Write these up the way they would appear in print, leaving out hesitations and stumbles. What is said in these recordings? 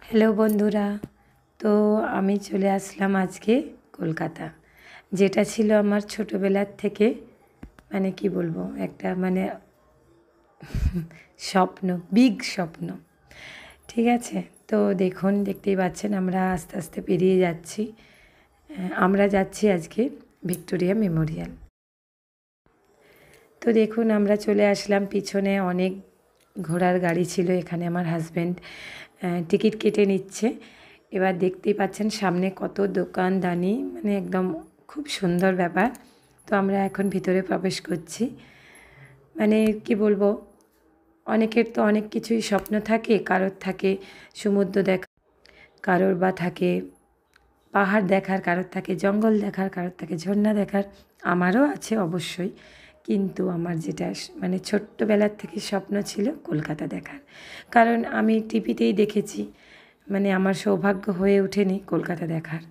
Hello বন্ধুরা, তো আমি চলে আসলাম আজকে কলকাতা, যেটা ছিল আমার ছোটোবেলার থেকে মানে কি বলবো একটা মানে স্বপ্ন, বিগ স্বপ্ন। ঠিক আছে, তো দেখতেই পাচ্ছেন আমরা আস্তে আস্তে পেরিয়ে যাচ্ছি। আমরা যাচ্ছি আজকে ভিক্টোরিয়া মেমোরিয়াল। তো দেখুন আমরা চলে আসলাম, পিছনে অনেক ঘোড়ার গাড়ি ছিল। এখানে আমার হাজব্যান্ড টিকিট কেটে নিচ্ছে। এবার দেখতেই পাচ্ছেন সামনে কত দোকানদানি, মানে একদম খুব সুন্দর ব্যাপার। তো আমরা এখন ভিতরে প্রবেশ করছি। মানে কি বলবো, অনেকের তো অনেক কিছুই স্বপ্ন থাকে, কারোর থাকে সমুদ্র দেখা, কারোর বা থাকে পাহাড় দেখার, কারোর থাকে জঙ্গল দেখার, কারোর থাকে ঝর্ণা দেখার। আমারও আছে অবশ্যই, কিন্তু আমার যেটা মানে ছোট্টবেলার থেকে স্বপ্ন ছিল কলকাতা দেখার। কারণ আমি টিভিতেই দেখেছি, মানে আমার সৌভাগ্য হয়ে ওঠেনি কলকাতা দেখার।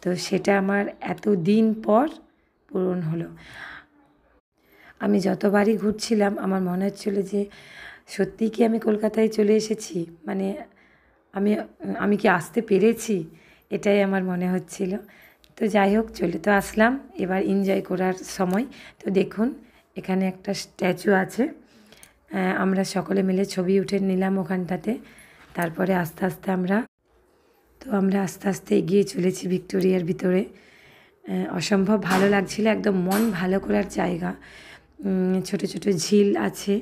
তো সেটা আমার এত দিন পর পূরণ হলো। আমি যতবারই ঘুরছিলাম আমার মনে হচ্ছিলো যে সত্যিই কি আমি কলকাতায় চলে এসেছি, মানে আমি আমি কি আসতে পেরেছি, এটাই আমার মনে হচ্ছিল। তো যাই হোক, চলে তো আসলাম, এবার এনজয় করার সময়। তো দেখুন এখানে একটা স্ট্যাচু আছে, আমরা সকলে মিলে ছবি উঠে নিলাম ওখানটাতে। তারপরে আস্তে আস্তে আমরা আস্তে আস্তে এগিয়ে চলেছি ভিক্টোরিয়ার ভিতরে। অসম্ভব ভালো লাগছিল, একদম মন ভালো করার জায়গা। ছোট ছোট ঝিল আছে,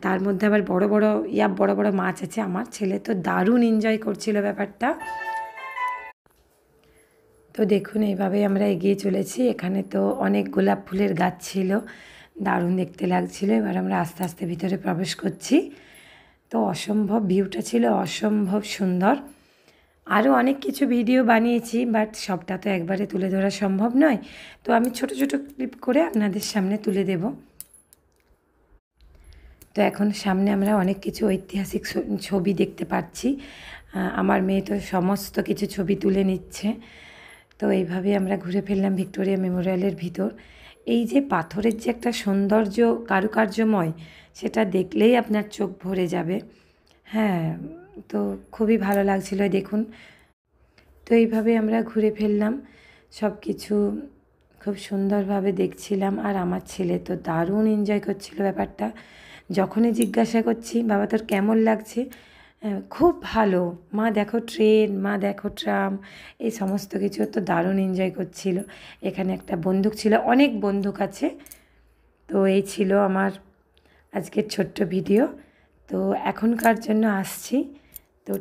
তার মধ্যে আবার বড় বড় মাছ আছে। আমার ছেলে তো দারুণ এনজয় করছিল ব্যাপারটা। তো দেখুন এইভাবে আমরা এগিয়ে চলেছি। এখানে তো অনেক গোলাপ ফুলের গাছ ছিল, দারুণ দেখতে লাগছিল। এবার আমরা আস্তে আস্তে ভিতরে প্রবেশ করছি। তো অসম্ভব ভিউটা ছিল, অসম্ভব সুন্দর। আরও অনেক কিছু ভিডিও বানিয়েছি, বাট সবটা তো একবারে তুলে ধরা সম্ভব নয়। তো আমি ছোট ছোট ক্লিপ করে আপনাদের সামনে তুলে দেব। তো এখন সামনে আমরা অনেক কিছু ঐতিহাসিক ছবি দেখতে পাচ্ছি। আমার মেয়ে তো সমস্ত কিছু ছবি তুলে নিচ্ছে। তো এইভাবে আমরা ঘুরে ফেললাম ভিক্টোরিয়া মেমোরিয়ালের ভিতর। এই যে পাথরের যে একটা সৌন্দর্য, কারুকার্যময়, সেটা দেখলেই আপনার চোখ ভরে যাবে। হ্যাঁ, তো খুবই ভালো লাগছিল দেখুন। তো এইভাবে আমরা ঘুরে ফেললাম, সব কিছু খুব সুন্দরভাবে দেখছিলাম। আর আমার ছেলে তো দারুণ এনজয় করছিল ব্যাপারটা। যখনই জিজ্ঞাসা করছি বাবা তোর কেমন লাগছে, খুব ভালো মা, দেখো ট্রেন, মা দেখো ট্রাম, এই সমস্ত কিছু তো দারুণ এনজয় করছিল। এখানে একটা বন্দুক ছিল, অনেক বন্দুক আছে। তো এই ছিল আমার আজকের ছোট্ট ভিডিও। তো এখনকার জন্য আসছি। তো